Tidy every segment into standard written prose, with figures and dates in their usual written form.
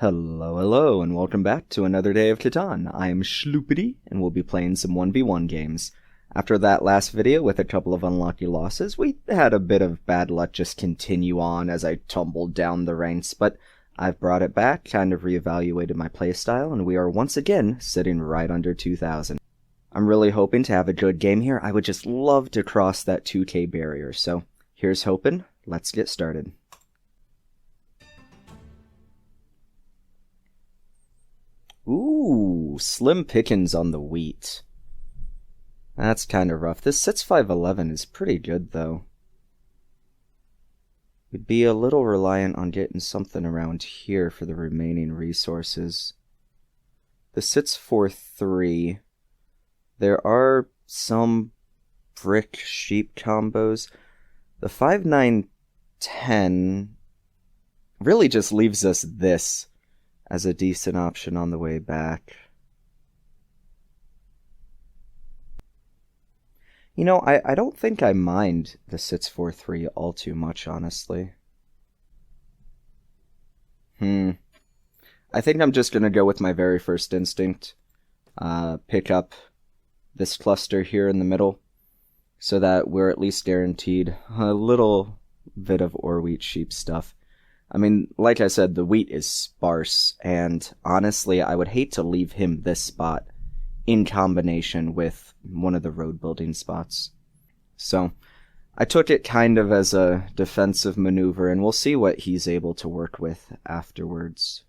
Hello, and welcome back to another day of Catan. I am Schloopity, and we'll be playing some 1v1 games. After that last video with a couple of unlucky losses, we had a bit of bad luck just continue on as I tumbled down the ranks, but I've brought it back, kind of reevaluated my playstyle, and we are once again sitting right under 2,000. I'm really hoping to have a good game here. I would just love to cross that 2k barrier, so here's hoping. Let's get started. Ooh, slim pickings on the wheat. That's kind of rough. This sits 511 is pretty good, though. We'd be a little reliant on getting something around here for the remaining resources. The sits 4-3. There are some brick sheep combos. The 5-9-10 really just leaves us this as a decent option on the way back. You know, I don't think I mind the sits 4-3 all too much, honestly. I think I'm just going to go with my very first instinct. Pick up this cluster here in the middle, so that we're at least guaranteed a little bit of ore wheat sheep stuff. I mean, like I said, the wheat is sparse, and honestly, I would hate to leave him this spot in combination with one of the road building spots. So, I took it kind of as a defensive maneuver, and we'll see what he's able to work with afterwards.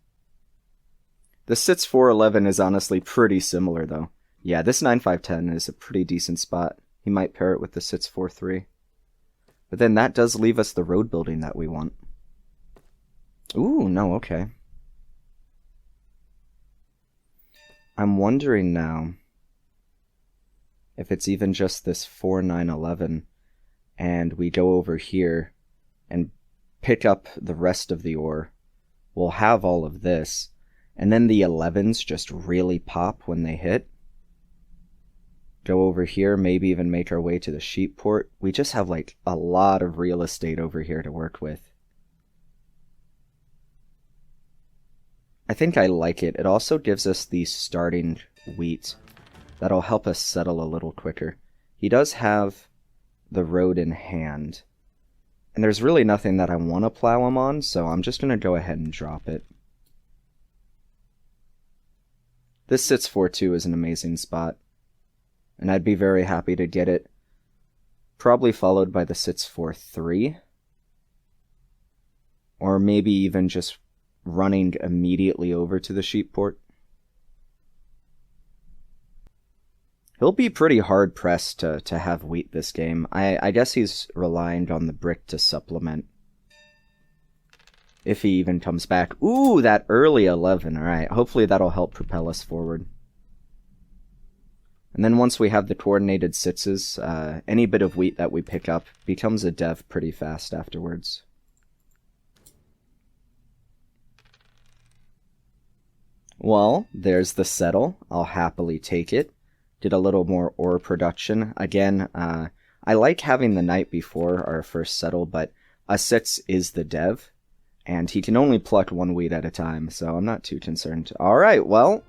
The sits 411 is honestly pretty similar, though. Yeah, this 9-5-10 is a pretty decent spot. He might pair it with the sits 4-3. But then that does leave us the road building that we want. Ooh, no, okay. I'm wondering now if it's even just this 4-9-11 and we go over here and pick up the rest of the ore. We'll have all of this, and then the 11s just really pop when they hit. Go over here, maybe even make our way to the sheep port. We just have like a lot of real estate over here to work with. I think I like it. It also gives us the starting wheat. That'll help us settle a little quicker. He does have the road in hand. And there's really nothing that I want to plow him on, so I'm just going to go ahead and drop it. This sits 4-2 is an amazing spot. And I'd be very happy to get it. Probably followed by the sits 4-3. Or maybe even just running immediately over to the sheep port. He'll be pretty hard pressed to have wheat this game. I guess he's relying on the brick to supplement. If he even comes back. Ooh, that early 11. Alright, hopefully that'll help propel us forward. And then once we have the coordinated sitses, any bit of wheat that we pick up becomes a dev pretty fast afterwards. Well, there's the settle. I'll happily take it. Did a little more ore production. Again, I like having the night before our first settle, but a sits is the dev, and he can only pluck one wheat at a time, so I'm not too concerned. Alright, well.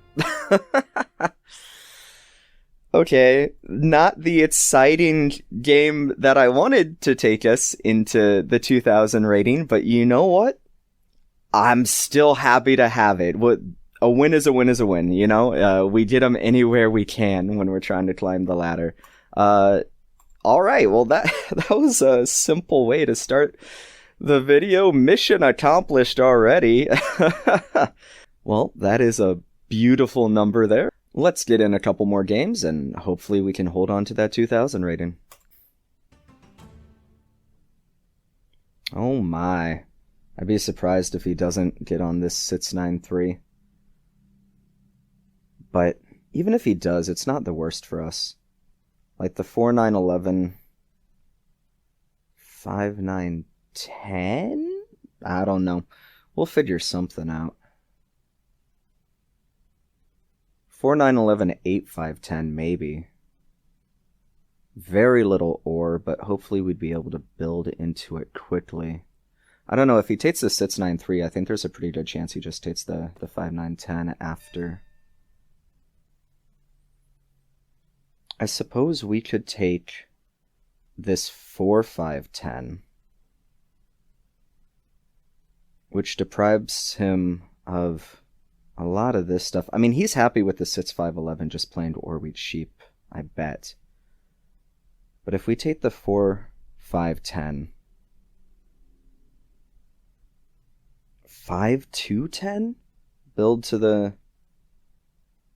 Okay, not the exciting game that I wanted to take us into the 2000 rating, but you know what? I'm still happy to have it. A win is a win is a win, you know? We get them anywhere we can when we're trying to climb the ladder. Alright, well that was a simple way to start the video. Mission accomplished already. Well, that is a beautiful number there. Let's get in a couple more games, and hopefully we can hold on to that 2000 rating. Oh my. I'd be surprised if he doesn't get on this sits 9-3. But even if he does, it's not the worst for us. Like the 4-9-11, 5-9-10? I don't know. We'll figure something out. 4-9-11, 8-5-10, maybe. Very little ore, but hopefully we'd be able to build into it quickly. I don't know, if he takes the sits 9-3, I think there's a pretty good chance he just takes the 5-9-10 after. I suppose we could take this 4-5-10, which deprives him of a lot of this stuff. I mean, he's happy with the sits 5-11 just playing Orwheat Sheep, I bet. But if we take the 4-5-10, 5-2-10, build to the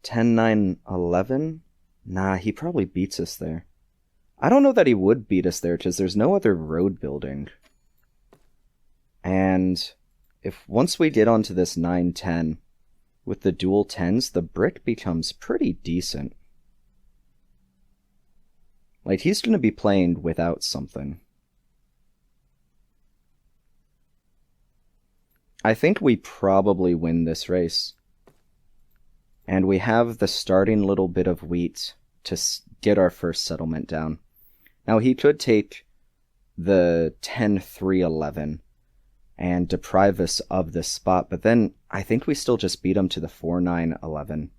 10-9-11, nah, he probably beats us there. I don't know that he would beat us there, because there's no other road building. And if once we get onto this 9-10 with the dual 10s, the brick becomes pretty decent. Like, he's going to be playing without something. I think we probably win this race. And we have the starting little bit of wheat to get our first settlement down. Now, he could take the 10-3-11 and deprive us of this spot, but then I think we still just beat him to the 4-9-11.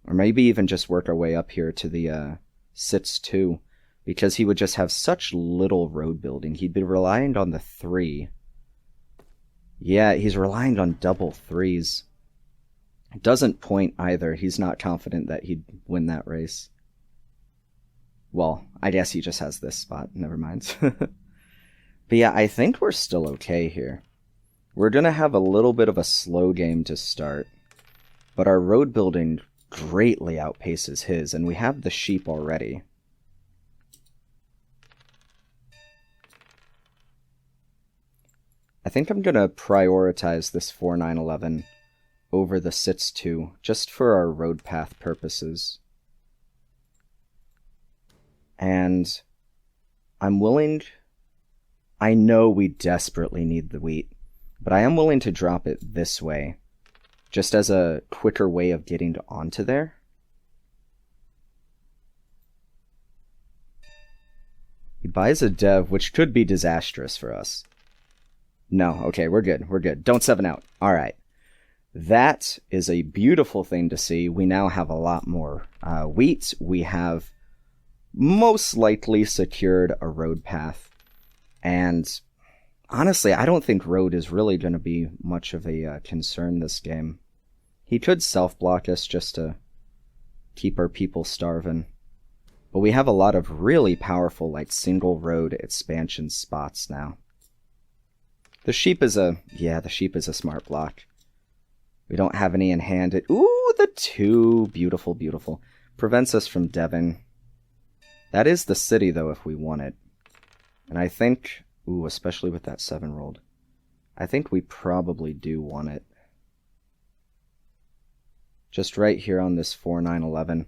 Or maybe even just work our way up here to the sits 2, because he would just have such little road building. He'd be relying on the 3. Yeah, he's relying on double 3s. Doesn't point either. He's not confident that he'd win that race. Well, I guess he just has this spot. Never mind. But yeah, I think we're still okay here. We're going to have a little bit of a slow game to start. But our road building greatly outpaces his, and we have the sheep already. I think I'm going to prioritize this 4-9-11 over the sits 2, just for our road path purposes. And I'm willing... I know we desperately need the wheat, but I am willing to drop it this way, just as a quicker way of getting onto there. He buys a dev, which could be disastrous for us. No, okay, we're good, we're good. Don't 7 out. Alright. That is a beautiful thing to see. We now have a lot more wheat. We have most likely secured a road path. And honestly, I don't think road is really going to be much of a concern this game. He could self-block us just to keep our people starving. But we have a lot of really powerful, like, single road expansion spots now. The sheep is a... yeah, the sheep is a smart block. We don't have any in hand. Ooh, the 2. Beautiful, beautiful. Prevents us from deving. That is the city, though, if we want it. And I think... ooh, especially with that 7 rolled. I think we probably do want it. Just right here on this 4-9-11.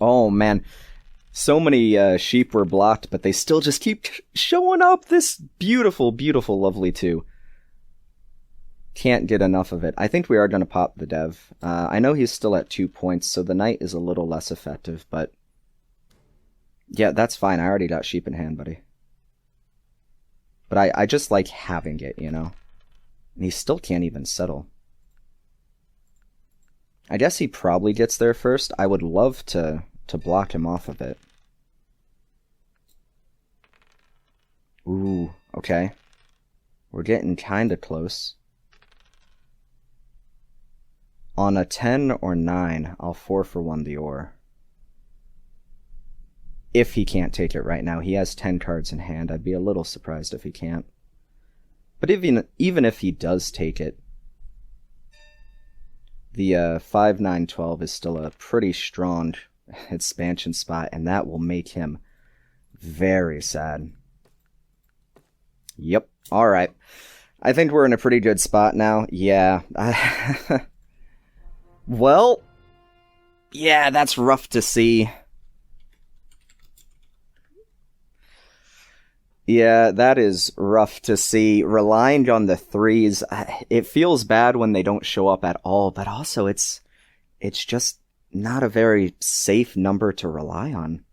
Oh, man. So many sheep were blocked, but they still just keep showing up. This beautiful, beautiful, lovely 2. Can't get enough of it. I think we are going to pop the dev. I know he's still at 2 points, so the knight is a little less effective, but... yeah, that's fine. I already got sheep in hand, buddy. But I just like having it, you know? And he still can't even settle. I guess he probably gets there first. I would love to block him off of it. Ooh, okay. We're getting kinda close. On a 10 or 9, I'll 4-for-1 the ore. If he can't take it right now. He has 10 cards in hand. I'd be a little surprised if he can't. But even if he does take it, the 5-9-12 is still a pretty strong expansion spot, and that will make him very sad. Yep. Alright. I think we're in a pretty good spot now. Yeah. Well, yeah, that's rough to see. Yeah, that is rough to see. Relying on the 3s, it feels bad when they don't show up at all, but also it's just not a very safe number to rely on.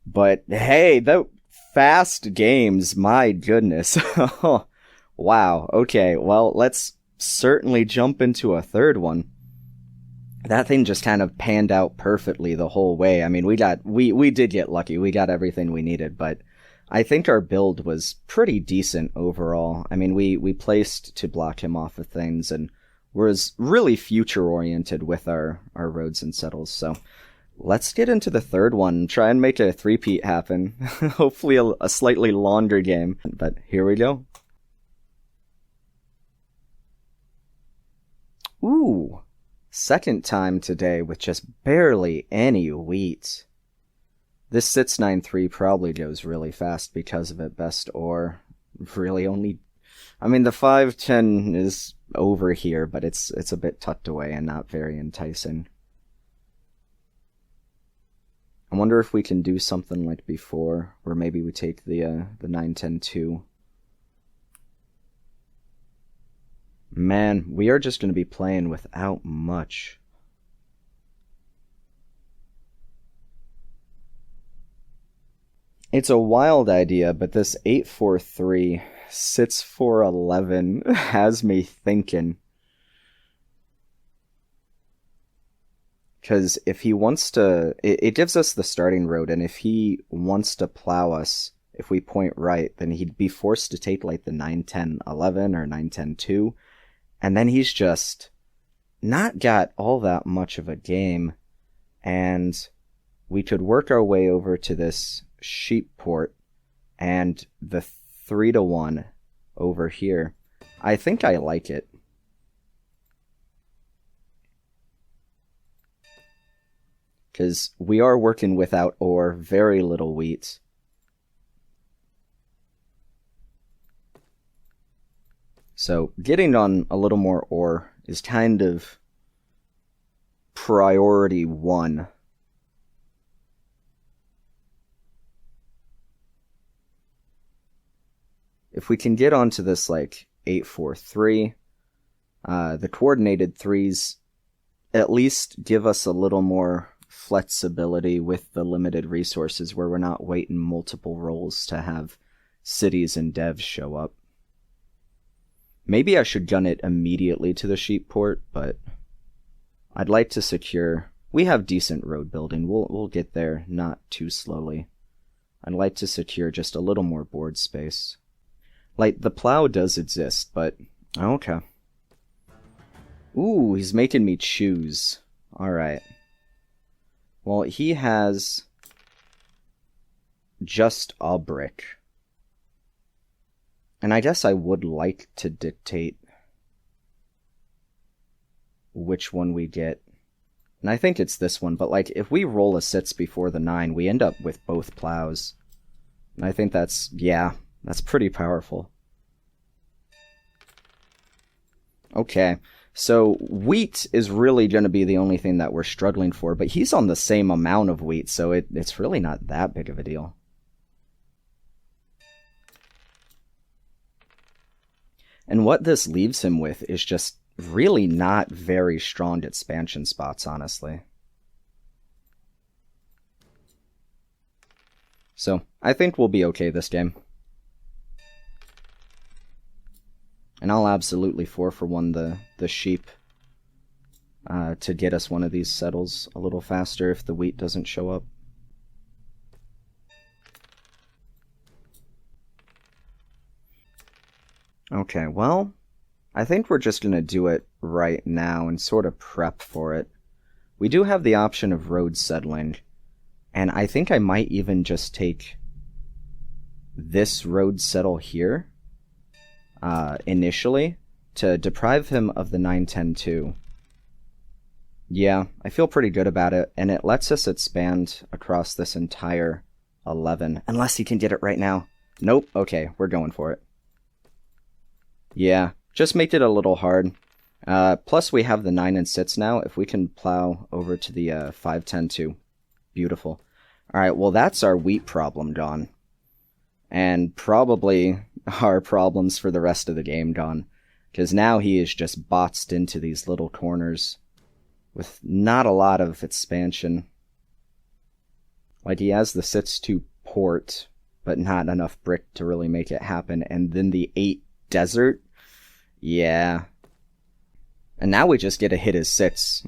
But hey, the fast games, my goodness. Wow, okay, well, let's certainly jump into a third one. That thing just kind of panned out perfectly the whole way. I mean, we did get lucky. We got everything we needed, but I think our build was pretty decent overall. I mean, we placed to block him off of things and was really future-oriented with our roads and settles, so let's get into the third one, try and make a three-peat happen. Hopefully a slightly longer game, but here we go. Ooh, second time today with just barely any wheat. This sits 9-3 probably goes really fast because of it, best or really only... I mean, the 5-10 is over here, but it's a bit tucked away and not very enticing. I wonder if we can do something like before, where maybe we take the 9-10-2. Man, we are just going to be playing without much. It's a wild idea, but this 8-4-3 sits for 11 has me thinking. Because if he wants to... It gives us the starting road, and if he wants to plow us, if we point right, then he'd be forced to take like the 9-10-11 or 9-10-2, and then he's just not got all that much of a game, and we could work our way over to this sheep port and the 3-1 over here. I think I like it. Because we are working without ore, very little wheat. So getting on a little more ore is kind of priority one. If we can get onto this like 8-4-3, the coordinated threes at least give us a little more flexibility with the limited resources where we're not waiting multiple rolls to have cities and devs show up. Maybe I should gun it immediately to the sheep port, but I'd like to secure... We have decent road building. We'll get there not too slowly. I'd like to secure just a little more board space. Like, the plow does exist, but... Okay. Ooh, he's making me choose. Alright. Well, he has just a brick. And I guess I would like to dictate which one we get. And I think it's this one, but like, if we roll a 6 before the 9, we end up with both plows. And I think that's, yeah, that's pretty powerful. Okay. So, wheat is really going to be the only thing that we're struggling for, but he's on the same amount of wheat, so it's really not that big of a deal. And what this leaves him with is just really not very strong expansion spots, honestly. So, I think we'll be okay this game. And I'll absolutely 4-for-1 the sheep to get us one of these settles a little faster if the wheat doesn't show up. Okay, well, I think we're just going to do it right now and sort of prep for it. We do have the option of road settling, and I think I might even just take this road settle here. Initially, to deprive him of the 9-10-2. Yeah, I feel pretty good about it, and it lets us expand across this entire 11, unless he can get it right now. Nope, okay, we're going for it. Yeah, just make it a little hard. Plus we have the 9 and 6 now, if we can plow over to the 5-10-2. Beautiful. Alright, well that's our wheat problem gone. And probably our problems for the rest of the game gone. Because now he is just boxed into these little corners with not a lot of expansion. Like, he has the 6-2 port, but not enough brick to really make it happen. And then the 8 desert, yeah. And now we just get to hit his 6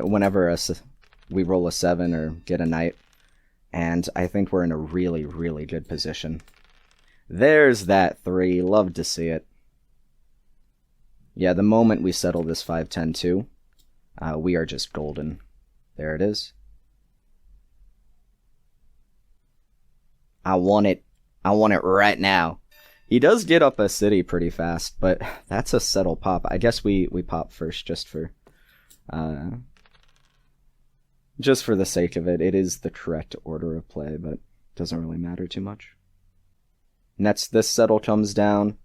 whenever we roll a 7 or get a knight. And I think we're in a really, really good position. There's that 3. Love to see it. Yeah, the moment we settle this 5-10-2, we are just golden. There it is. I want it. I want it right now. He does get up a city pretty fast, but that's a settle pop. I guess we pop first just for the sake of it. It is the correct order of play, but it doesn't really matter too much. Next, this settle comes down,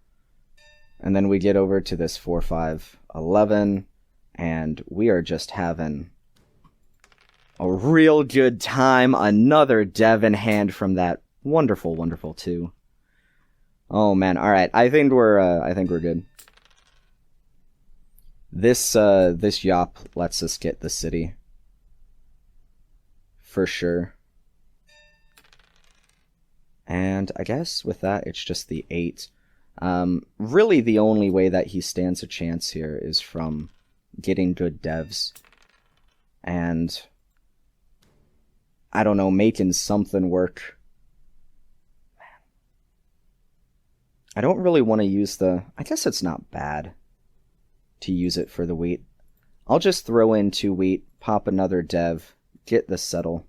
and then we get over to this 4-5-11, and we are just having a real good time. Another dev in hand from that wonderful, wonderful 2. Oh man, all right. I think we're good. This Yop lets us get the city for sure. And I guess with that, it's just the 8. Really, the only way that he stands a chance here is from getting good devs. And I don't know, making something work. I don't really want to use the... I guess it's not bad to use it for the wheat. I'll just throw in 2 wheat, pop another dev, get the settle.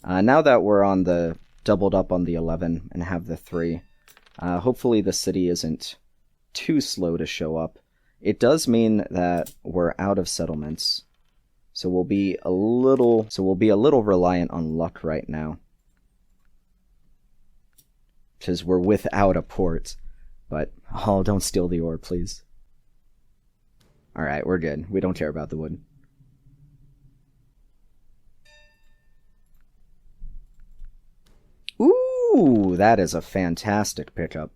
Now that we're on the doubled up on the 11 and have the 3, hopefully the city isn't too slow to show up. It does mean that we're out of settlements, so we'll be a little reliant on luck right now, because we're without a port. But, oh, don't steal the ore, please. Alright, we're good. We don't care about the wood. Ooh, that is a fantastic pickup.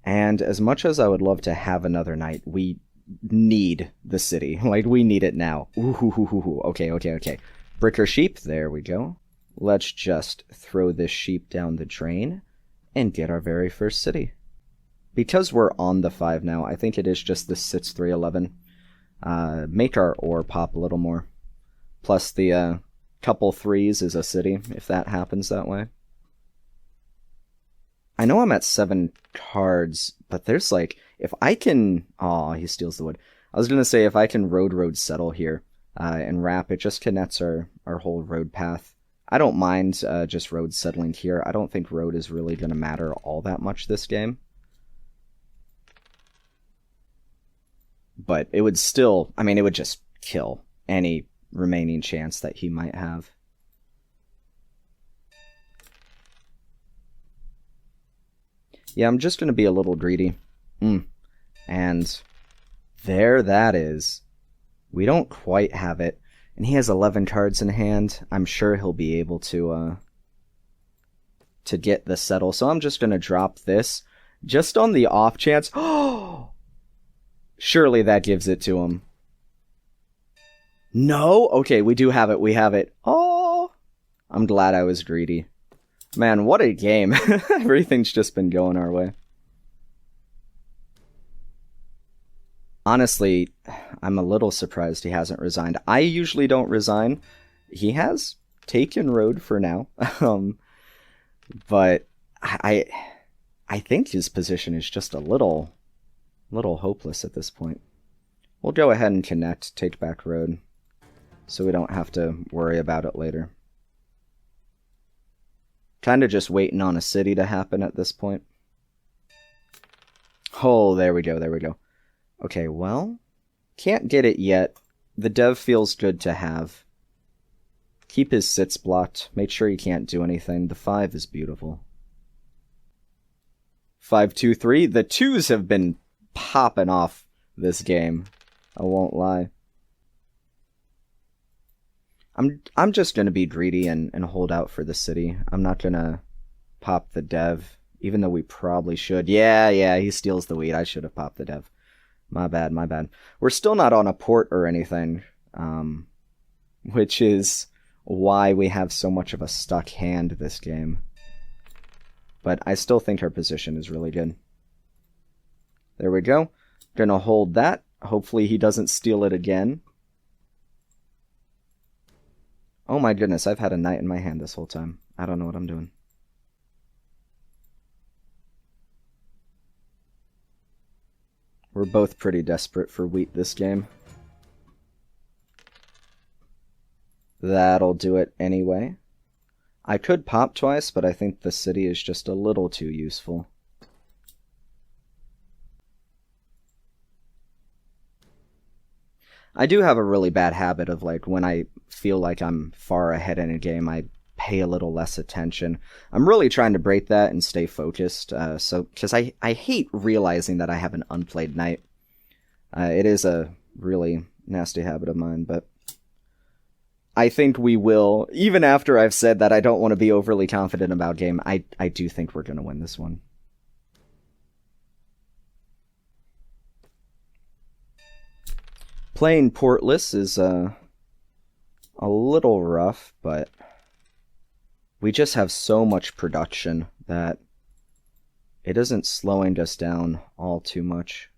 And as much as I would love to have another night, we need the city. Like, we need it now. Ooh, okay. Brick or sheep? There we go. Let's just throw this sheep down the drain and get our very first city. Because we're on the 5 now, I think it is just the 6-3-11. Make our ore pop a little more. Plus the couple 3s is a city, if that happens that way. I know I'm at 7 cards, but there's like, if I can... Aw, he steals the wood. I was gonna say, if I can road settle here, and wrap, it just connects our whole road path. I don't mind just road settling here. I don't think road is really going to matter all that much this game. But it would still, I mean, it would just kill any remaining chance that he might have. Yeah, I'm just going to be a little greedy. And there that is. We don't quite have it. And he has 11 cards in hand. I'm sure he'll be able to get the settle. So I'm just going to drop this. Just on the off chance. Oh! Surely that gives it to him. No? Okay, we do have it. We have it. Oh! I'm glad I was greedy. Man, what a game. Everything's just been going our way. Honestly, I'm a little surprised he hasn't resigned. I usually don't resign. He has taken road for now. But I think his position is just a little hopeless at this point. We'll go ahead and connect, take back road, so we don't have to worry about it later. Kind of just waiting on a city to happen at this point. Oh, there we go. Okay, well, can't get it yet. The dev feels good to have. Keep his sits blocked. Make sure he can't do anything. The 5 is beautiful. 5-2-3. The 2s have been popping off this game. I won't lie. I'm just gonna be greedy and hold out for the city. I'm not gonna pop the dev, even though we probably should. Yeah, he steals the wheat. I should have popped the dev. My bad. We're still not on a port or anything, which is why we have so much of a stuck hand this game. but I still think our position is really good. There we go. Gonna hold that. Hopefully he doesn't steal it again. Oh my goodness, I've had a knight in my hand this whole time. I don't know what I'm doing. We're both pretty desperate for wheat this game. That'll do it anyway. I could pop twice, but I think the city is just a little too useful. I do have a really bad habit of, like, when I feel like I'm far ahead in a game, I pay a little less attention. I'm really trying to break that and stay focused, because I hate realizing that I have an unplayed knight. It is a really nasty habit of mine, but I think we will, even after I've said that I don't want to be overly confident about game, I do think we're going to win this one. Playing portless is a little rough, but we just have so much production that it isn't slowing us down all too much.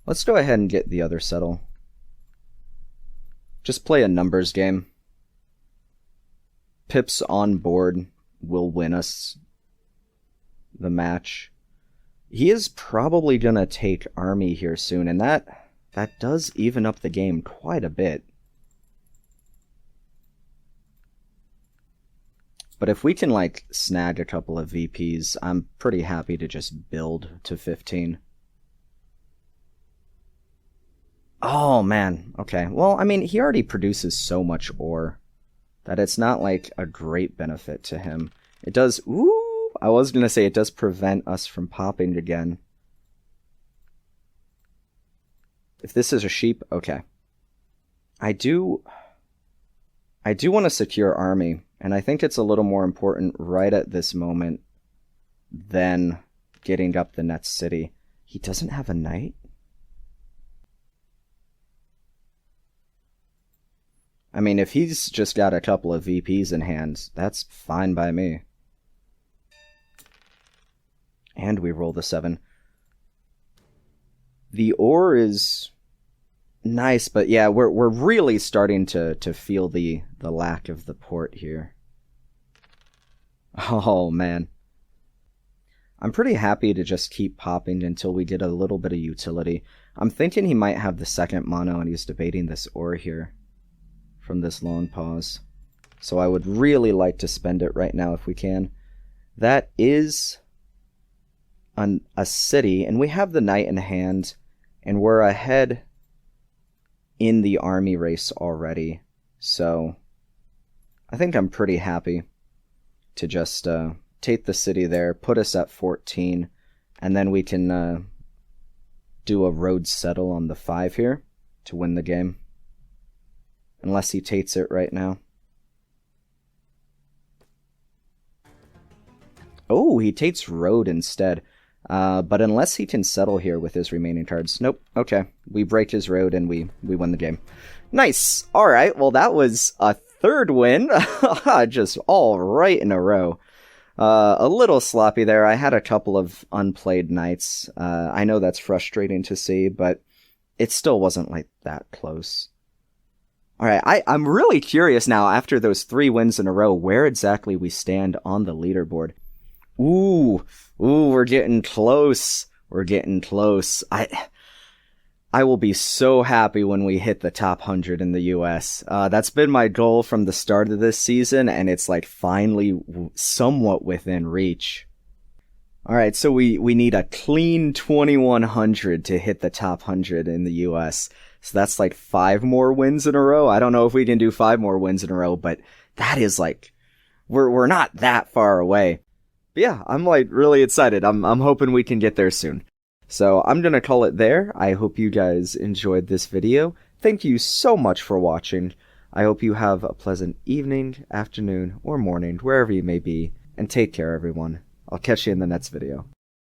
Let's go ahead and get the other settle. Just play a numbers game. Pips on board will win us the match. He is probably going to take army here soon, and that does even up the game quite a bit. But if we can, like, snag a couple of VPs, I'm pretty happy to just build to 15. Oh, man. Okay. Well, I mean, he already produces so much ore that it's not, like, a great benefit to him. It does... Ooh! I was going to say it does prevent us from popping again. If this is a sheep, okay. I do want to secure army, and I think it's a little more important right at this moment than getting up the next city. He doesn't have a knight? I mean, if he's just got a couple of VPs in hand, that's fine by me. And we roll the 7. The ore is nice, but yeah, we're really starting to feel the lack of the port here. Oh, man. I'm pretty happy to just keep popping until we get a little bit of utility. I'm thinking he might have the second mono, and he's debating this ore here from this long pause. So I would really like to spend it right now if we can. That is a city, and we have the knight in hand, and we're ahead in the army race already. So I think I'm pretty happy to just take the city there, put us at 14, and then we can do a road settle on the 5 here to win the game. Unless he takes it right now. Oh, he takes road instead. But unless he can settle here with his remaining cards. Nope. Okay. We break his road and we win the game. Nice. Alright, well that was a third win. Just all right in a row. A little sloppy there. I had a couple of unplayed knights. I know that's frustrating to see, but it still wasn't like that close. Alright, I'm really curious now, after those 3 wins in a row, where exactly we stand on the leaderboard. Ooh, we're getting close. We're getting close. I will be so happy when we hit the top 100 in the US. That's been my goal from the start of this season, and it's like finally somewhat within reach. Alright, so we need a clean 2100 to hit the top 100 in the US. So that's like 5 more wins in a row. I don't know if we can do 5 more wins in a row, but that is like, we're not that far away. But yeah, I'm like really excited. I'm hoping we can get there soon. So I'm gonna call it there. I hope you guys enjoyed this video. Thank you so much for watching. I hope you have a pleasant evening, afternoon, or morning, wherever you may be. And take care, everyone. I'll catch you in the next video.